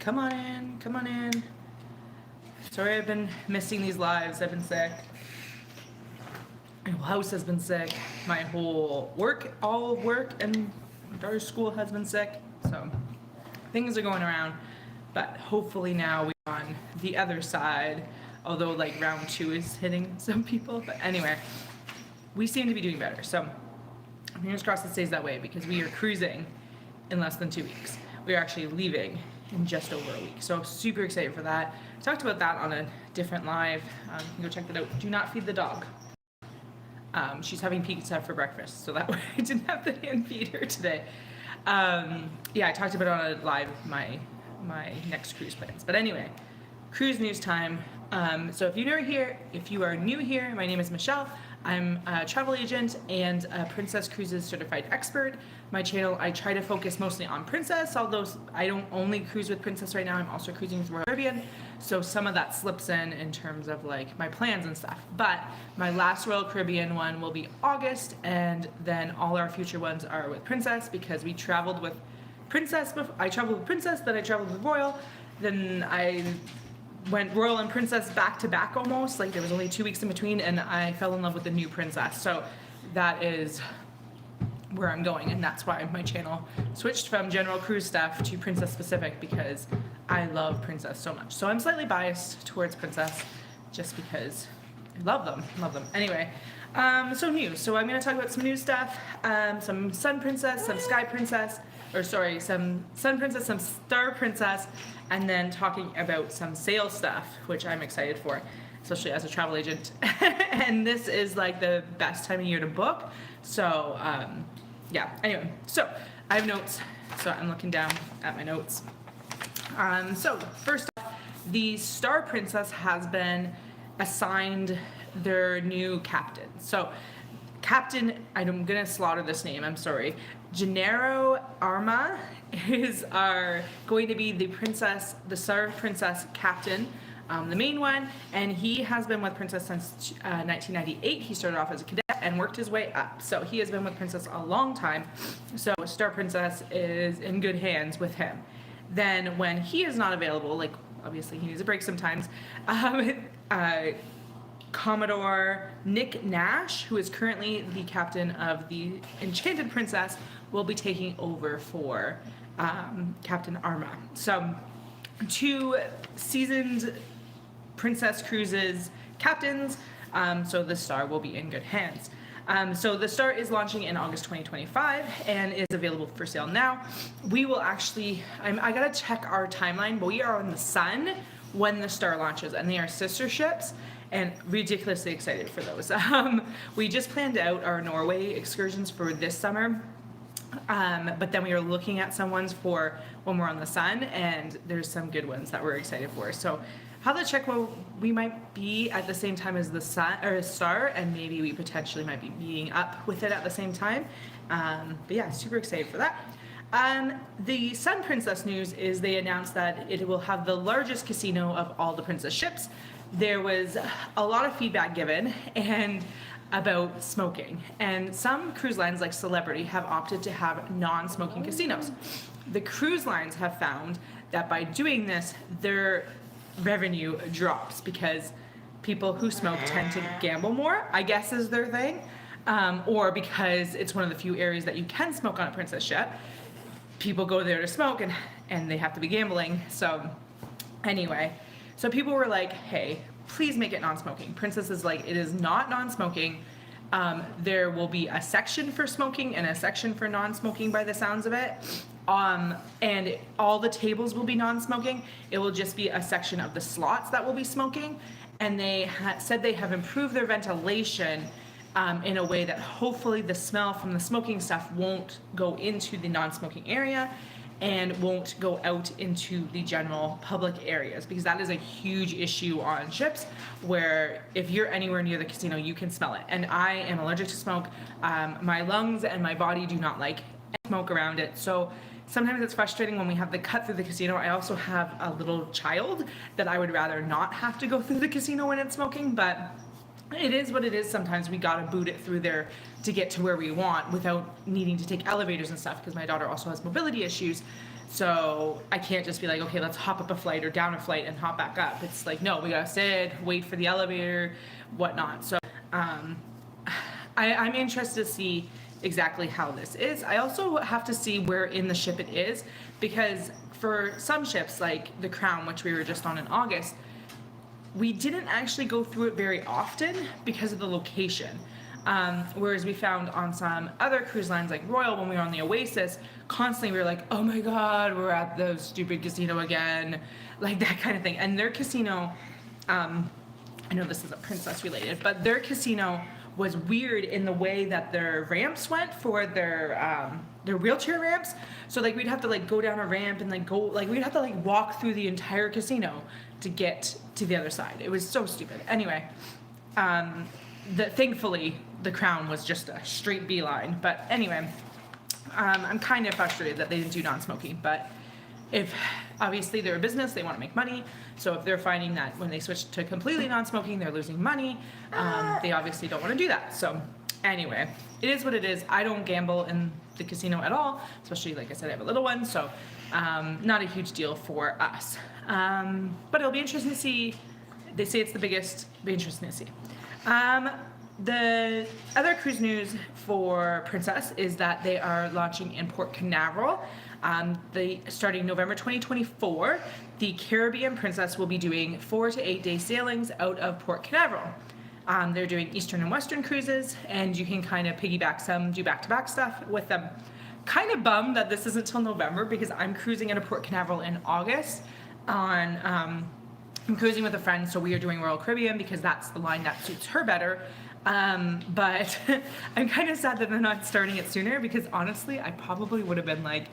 Come on in, come on in. Sorry I've been missing these lives. I've been sick. My whole house has been sick. My whole work, all work and my daughter's school has been sick. So things are going around. But hopefully now we're on the other side. Although like round 2 is hitting some people. But anyway, we seem to be doing better. So fingers crossed it stays that way because we are cruising in less than 2 weeks. We are actually leaving in just over a week. So super excited for that. I talked about that on a different live. You can go check that out. Do not feed the dog. She's having pizza for breakfast, so that way I didn't have to hand feed her today. Yeah, I talked about it on a live my next cruise plans. But anyway, cruise news time. So if you are new here, my name is Michele. I'm a travel agent and a Princess Cruises certified expert. My channel, I try to focus mostly on Princess, although I don't only cruise with Princess right now, I'm also cruising with Royal Caribbean. So some of that slips in terms of like my plans and stuff. But my last Royal Caribbean one will be August, and then all our future ones are with Princess because we traveled with Princess. I traveled with Princess, then I traveled with Royal, then I went Royal and Princess back to back almost, like there was only 2 weeks in between, and I fell in love with the new Princess. So that is where I'm going, and that's why my channel switched from general cruise stuff to Princess specific because I love Princess so much. So I'm slightly biased towards Princess just because I love them. Anyway, so new. So I'm going to talk about some new stuff, some Sun Princess, some Sky Princess, some Sun Princess, some Star Princess, and then talking about some sail stuff, which I'm excited for, especially as a travel agent. And this is like the best time of year to book. So yeah, anyway, so I have notes, so I'm looking down at my notes. So first off, the Star Princess has been assigned their new captain. So Captain, I'm gonna slaughter this name, I'm sorry. Gennaro Arma is going to be the Star Princess captain, the main one, and he has been with Princess since 1998. He started off as a cadet and worked his way up. So he has been with Princess a long time. So Star Princess is in good hands with him. Then when he is not available, like obviously he needs a break sometimes, Commodore Nick Nash, who is currently the captain of the Enchanted Princess, will be taking over for Captain Arma. So 2 seasoned Princess Cruises captains, so the Star will be in good hands. So the Star is launching in August 2025 and is available for sale now. We will actually, I gotta check our timeline, but we are on the Sun when the Star launches, and they are sister ships, and ridiculously excited for those. We just planned out our Norway excursions for this summer, but then we are looking at some ones for when we're on the Sun, and there's some good ones that we're excited for. So how to check when we might be at the same time as the Sun or Star, and maybe we potentially might be meeting up with it at the same time. But yeah, super excited for that. The Sun Princess news is they announced that it will have the largest casino of all the Princess ships. There was a lot of feedback given and about smoking, and some cruise lines like Celebrity have opted to have non-smoking casinos. The cruise lines have found that by doing this, their revenue drops because people who smoke tend to gamble more, I guess is their thing, or because it's one of the few areas that you can smoke on a Princess ship. People go there to smoke and they have to be gambling. So anyway, so people were like, hey, please make it non-smoking. Princess is like, it is not non-smoking. There will be a section for smoking and a section for non-smoking by the sounds of it. And all the tables will be non-smoking. It will just be a section of the slots that will be smoking. And they said they have improved their ventilation in a way that hopefully the smell from the smoking stuff won't go into the non-smoking area and won't go out into the general public areas, because that is a huge issue on ships where if you're anywhere near the casino, you can smell it. And I am allergic to smoke. My lungs and my body do not like smoke around it. So sometimes it's frustrating when we have the cut through the casino. I also have a little child that I would rather not have to go through the casino when it's smoking, but it is what it is. Sometimes we gotta boot it through there to get to where we want without needing to take elevators and stuff, because my daughter also has mobility issues. So I can't just be like, okay, let's hop up a flight or down a flight and hop back up. It's like, no, we gotta sit, wait for the elevator, whatnot. So I'm interested to see exactly how this is. I also have to see where in the ship it is, because for some ships, like the Crown, which we were just on in August, we didn't actually go through it very often because of the location. Whereas we found on some other cruise lines like Royal, when we were on the Oasis, constantly we were like, oh my god, we're at the stupid casino again, like that kind of thing. And their casino, I know this isn't Princess related, but their casino was weird in the way that their ramps went for their wheelchair ramps. So like we'd have to like go down a ramp and like go, like we'd have to like walk through the entire casino to get to the other side. It was so stupid. Anyway, thankfully the Crown was just a straight beeline. But anyway, I'm kind of frustrated that they didn't do non-smoking, but if obviously they're a business, they want to make money. So if they're finding that when they switch to completely non-smoking, they're losing money, they obviously don't want to do that. So anyway, it is what it is. I don't gamble in the casino at all, especially like I said, I have a little one, so not a huge deal for us. But it'll be interesting to see. They say it's the biggest. Be interesting to see. The other cruise news for Princess is that they are launching in Port Canaveral. Starting November 2024, the Caribbean Princess will be doing 4 to 8 day sailings out of Port Canaveral. They're doing Eastern and Western cruises, and you can kind of piggyback some, do back-to-back stuff with them. Kind of bummed that this isn't till November, because I'm cruising out of Port Canaveral in August on I'm cruising with a friend, so we are doing Royal Caribbean because that's the line that suits her better. But I'm kind of sad that they're not starting it sooner, because honestly, I probably would have been like,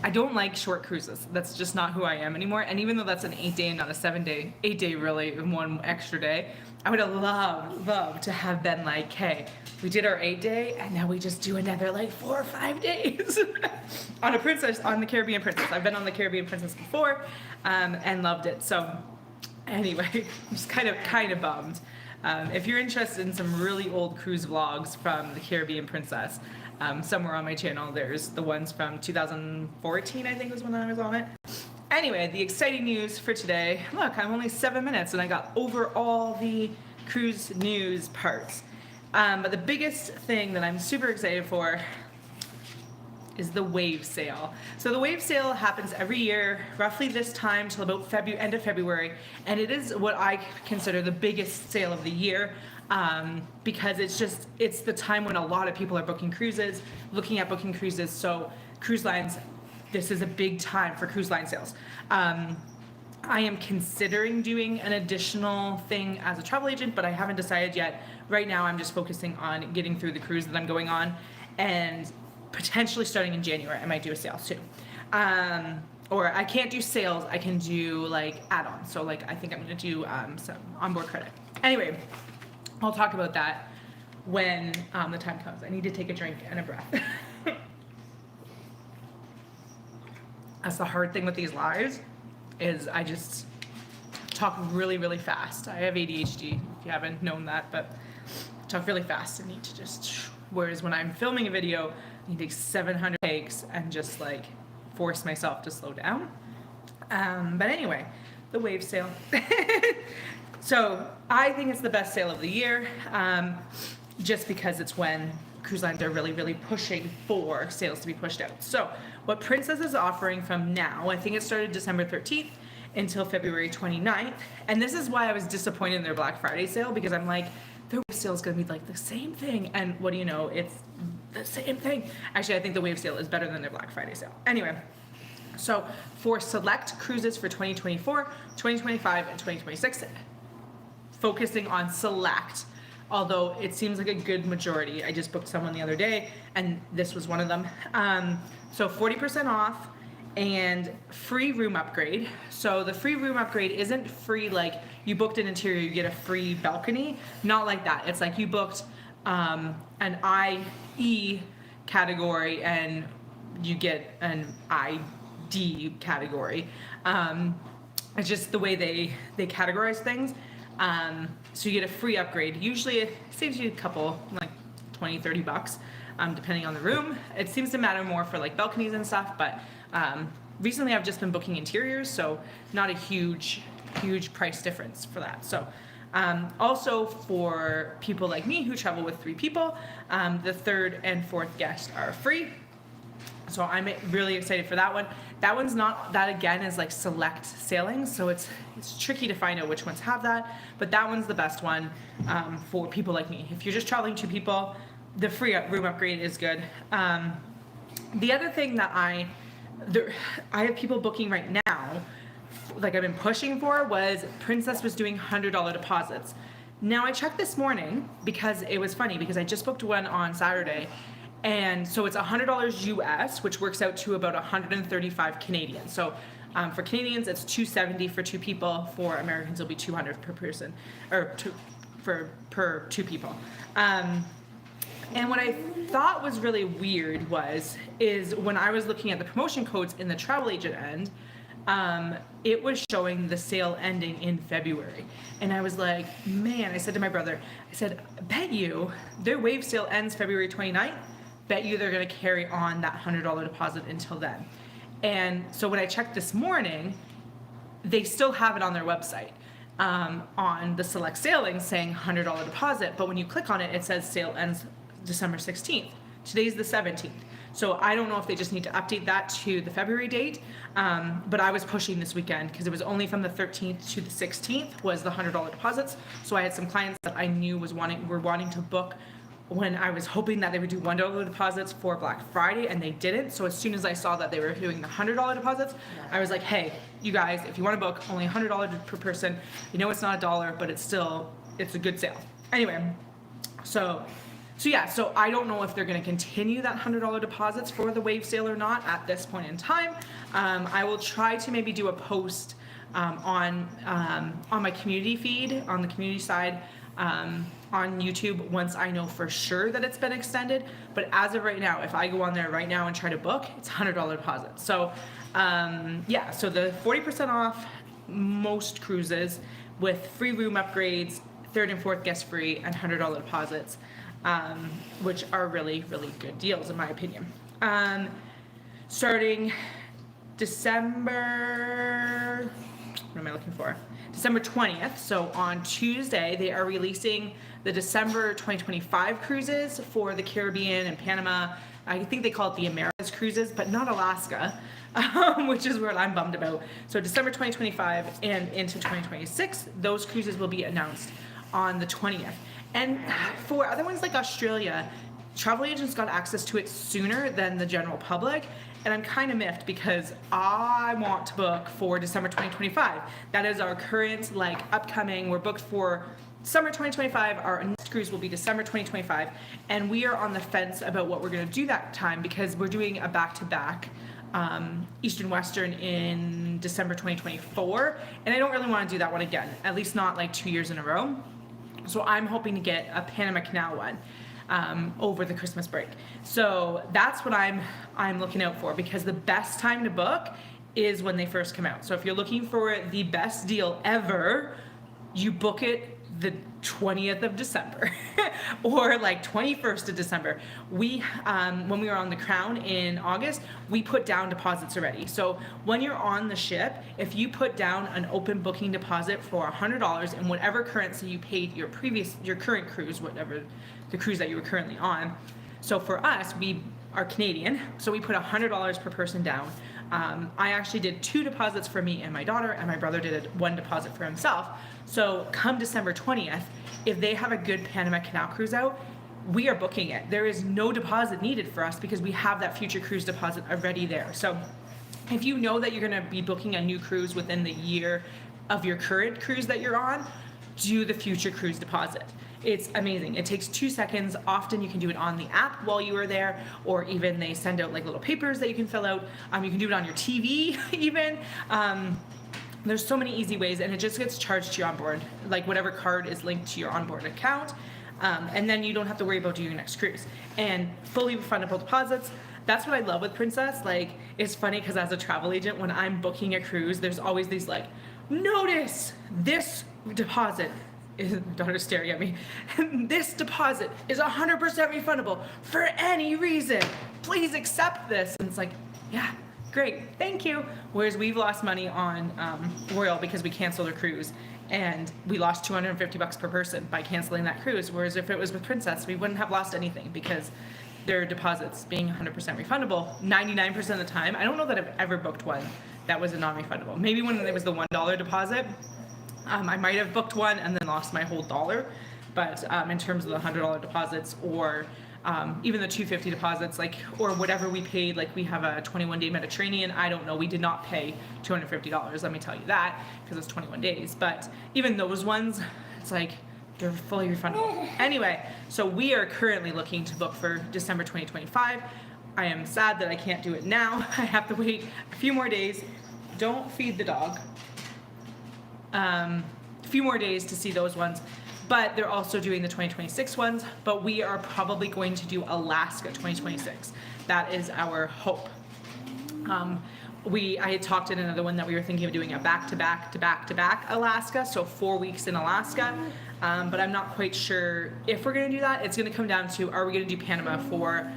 I don't like short cruises. That's just not who I am anymore. And even though that's an 8 day and not a 7 day, 8 day really, and 1 extra day, I would have loved to have been like, hey, we did our 8 day and now we just do another like 4 or 5 days on the Caribbean Princess. I've been on the Caribbean Princess before, and loved it. So anyway, I'm just kind of bummed. If you're interested in some really old cruise vlogs from the Caribbean Princess, somewhere on my channel, there's the ones from 2014, I think was when I was on it. Anyway, the exciting news for today. Look, I'm only 7 minutes and I got over all the cruise news parts. But the biggest thing that I'm super excited for is the wave sale. So the wave sale happens every year, roughly this time till about end of February, and it is what I consider the biggest sale of the year, because it's the time when a lot of people are booking cruises, looking at booking cruises. So cruise lines, this is a big time for cruise line sales. I am considering doing an additional thing as a travel agent, but I haven't decided yet. Right now I'm just focusing on getting through the cruise that I'm going on, and potentially starting in January, I might do a sale too. Or I can't do sales, I can do like add-ons. So like I think I'm gonna do some onboard credit. Anyway, I'll talk about that when the time comes. I need to take a drink and a breath. That's the hard thing with these lives, is I just talk really, really fast. I have ADHD, if you haven't known that, but I talk really fast and need to just, whereas when I'm filming a video, I need to take 700 takes and just like force myself to slow down. But anyway, the wave sale. So I think it's the best sale of the year, just because it's when cruise lines are really, really pushing for sales to be pushed out. So what Princess is offering from now, I think it started December 13th until February 29th. And this is why I was disappointed in their Black Friday sale, because I'm like, their wave sale is going to be like the same thing. And what do you know? It's the same thing. Actually, I think the wave sale is better than their Black Friday sale. Anyway, so for select cruises for 2024, 2025, and 2026, focusing on select, although it seems like a good majority. I just booked someone the other day, and this was one of them. So 40% off and free room upgrade. So the free room upgrade isn't free like you booked an interior, you get a free balcony. Not like that. It's like you booked an IE category and you get an ID category. It's just the way they categorize things. So you get a free upgrade. Usually it saves you a couple, like 20, 30 bucks, depending on the room. It seems to matter more for like balconies and stuff, but recently I've just been booking interiors, so not a huge price difference for that. So also for people like me who travel with 3 people, the 3rd and 4th guest are free. So I'm really excited for that one. That one's not, that again is like select sailings, so it's tricky to find out which ones have that, but that one's the best one for people like me. If you're just traveling 2 people, the free room upgrade is good. The other thing that I have people booking right now, like I've been pushing for, was Princess was doing $100 deposits. Now I checked this morning because it was funny because I just booked one on Saturday. And so it's $100 US, which works out to about 135 Canadian. So for Canadians, it's $270 for 2 people. For Americans, it'll be $200 per person, or per 2 people. And what I thought was really weird is when I was looking at the promotion codes in the travel agent end, it was showing the sale ending in February. And I was like, man, I said to my brother, I said, bet you their wave sale ends February 29th. Bet you they're going to carry on that $100 deposit until then. And so when I checked this morning, they still have it on their website on the select sailings saying $100 deposit. But when you click on it, it says sale ends December 16th. Today's the 17th. So I don't know if they just need to update that to the February date. But I was pushing this weekend because it was only from the 13th to the 16th was the $100 deposits. So I had some clients that I knew were wanting to book when I was hoping that they would do $1 deposits for Black Friday, and they didn't. So as soon as I saw that they were doing the $100 deposits, I was like, hey, you guys, if you want to book, only $100 per person. You know it's not $1, but it's a good sale. Anyway, so yeah, so I don't know if they're going to continue that $100 deposits for the wave sale or not at this point in time. I will try to maybe do a post on my community feed, on the community side, on YouTube once I know for sure that it's been extended. But as of right now, if I go on there right now and try to book, it's $100 deposit. So yeah, so the 40% off most cruises with free room upgrades, 3rd and 4th guest free, and $100 deposits, which are really, really good deals in my opinion. Starting December, what am I looking for? December 20th, so on Tuesday, they are releasing the December 2025 cruises for the Caribbean and Panama. I think they call it the Americas cruises, but not Alaska, which is what I'm bummed about. So December 2025 and into 2026, those cruises will be announced on the 20th. And for other ones like Australia, travel agents got access to it sooner than the general public. And I'm kind of miffed because I want to book for December 2025. That is our current, upcoming, we're booked for summer 2025. Our next cruise will be December 2025. And we are on the fence about what we're going to do that time because we're doing a back-to-back Eastern Western in December 2024. And I don't really want to do that one again, at least not 2 years in a row. So I'm hoping to get a Panama Canal one. Over the Christmas break. So that's what I'm looking out for because the best time to book is when they first come out. So if you're looking for the best deal ever, you book it the 20th of December or 21st of December. We, when we were on the Crown in August, we put down deposits already. So when you're on the ship, if you put down an open booking deposit for $100 in whatever currency you paid your current cruise, whatever the cruise that you were currently on. So for us, we are Canadian, so we put $100 per person down. I actually did 2 deposits for me and my daughter, and my brother did 1 deposit for himself. So come December 20th, if they have a good Panama Canal cruise out, we are booking it. There is no deposit needed for us because we have that future cruise deposit already there. So if you know that you're going to be booking a new cruise within the year of your current cruise that you're on, do the future cruise deposit. It's amazing. It takes 2 seconds. Often you can do it on the app while you are there, or even they send out little papers that you can fill out. You can do it on your TV even. There's so many easy ways, and it just gets charged to your onboard, whatever card is linked to your onboard account. And then you don't have to worry about doing your next cruise. And fully refundable deposits. That's what I love with Princess. It's funny because as a travel agent, when I'm booking a cruise, there's always these notice this deposit. My daughter's staring at me. This deposit is 100% refundable for any reason. Please accept this. And it's yeah, Great, thank you. Whereas we've lost money on Royal because we canceled a cruise, and we lost $250 per person by canceling that cruise. Whereas if it was with Princess, we wouldn't have lost anything because their deposits being 100% refundable 99% of the time. I don't know that I've ever booked one that was a non-refundable. Maybe when it was the $1 deposit, I might have booked one and then lost my whole dollar. But in terms of the $100 deposits or even the $250 deposits, like, or whatever we paid, like we have a 21-day Mediterranean. I don't know. We did not pay $250. Let me tell you that, because it's 21 days. But even those ones, it's like they're fully refundable. Anyway, so we are currently looking to book for December 2025. I am sad that I can't do it now. I have to wait a few more days. Don't feed the dog. A few more days to see those ones. But they're also doing the 2026 ones, but we are probably going to do Alaska 2026. That is our hope. I had talked in another one that we were thinking of doing a back-to-back Alaska, so 4 weeks in Alaska, but I'm not quite sure if we're gonna do that. It's gonna come down to, are we gonna do Panama for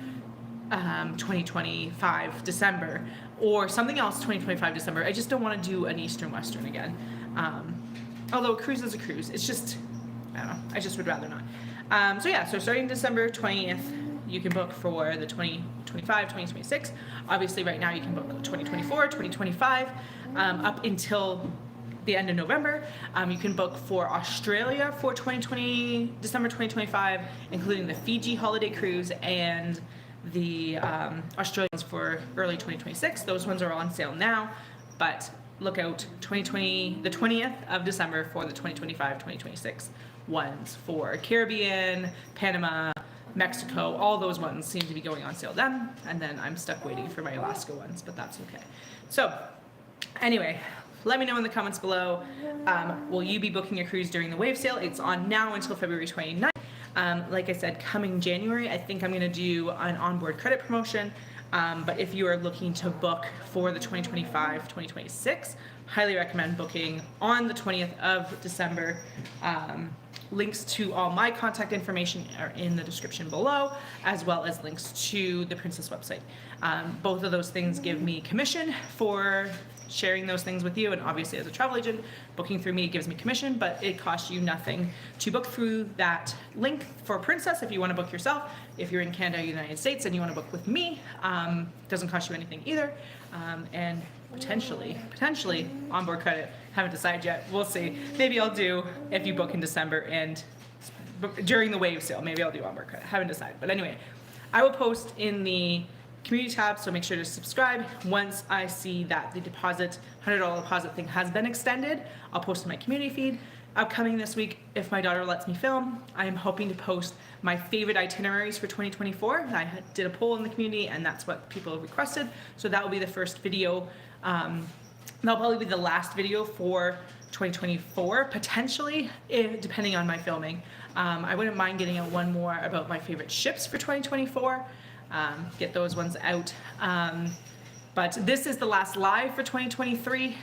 2025 December, or something else 2025 December. I just don't wanna do an Eastern-Western again. Although a cruise is a cruise, it's just, I don't know, I just would rather not. So starting December 20th, you can book for the 2025, 2026. Obviously right now you can book 2024, 2025, up until the end of November. You can book for Australia for December 2025, including the Fiji holiday cruise and the Australians for early 2026. Those ones are all on sale now, but look out the 20th of December for the 2025, 2026 ones for Caribbean, Panama, Mexico. All those ones seem to be going on sale then, and then I'm stuck waiting for my Alaska ones, but that's okay. So anyway, let me know in the comments below, will you be booking a cruise during the wave sale? It's on now until February 29th. Like I said, coming January, I think I'm going to do an onboard credit promotion. But if you are looking to book for the 2025-2026, highly recommend booking on the 20th of December. Links to all my contact information are in the description below, as well as links to the Princess website. Both of those things give me commission for sharing those things with you, and obviously as a travel agent, booking through me gives me commission, but it costs you nothing to book through that link for Princess. If you want to book yourself, if you're in Canada or United States and you want to book with me, doesn't cost you anything either, and potentially onboard credit. Haven't decided yet. We'll see. Maybe I'll do if you book in December and during the wave sale. Maybe I'll do onboard credit. Haven't decided. But anyway, I will post in the community tab, so make sure to subscribe. Once I see that the deposit, $100 deposit thing has been extended, I'll post in my community feed. Upcoming this week, if my daughter lets me film, I am hoping to post my favorite itineraries for 2024. I did a poll in the community, and that's what people requested. So that will be the first video. That'll probably be the last video for 2024, potentially, depending on my filming. I wouldn't mind getting out one more about my favorite ships for 2024. Get those ones out. But this is the last live for 2023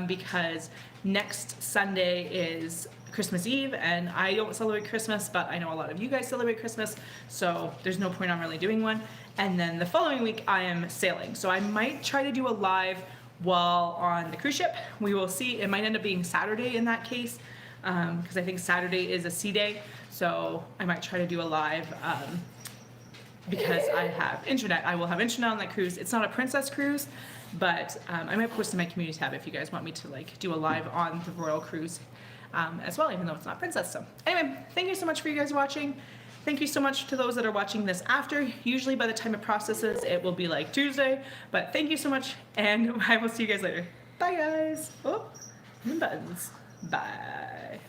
because next Sunday is Christmas Eve, and I don't celebrate Christmas, but I know a lot of you guys celebrate Christmas, so there's no point on really doing one. And then the following week I am sailing, so I might try to do a live while on the cruise ship. We will see. It might end up being Saturday in that case, because I think Saturday is a sea day, so I might try to do a live because I have internet. I will have internet on that cruise. It's not a Princess cruise, but I might post in my community tab if you guys want me to like do a live on the Royal cruise as well, even though it's not Princess. So anyway, thank you so much for you guys watching. Thank you so much to those that are watching this after. Usually by the time it processes, it will be like Tuesday, but thank you so much, and I will see you guys later. Bye guys. Oh, buttons. Bye.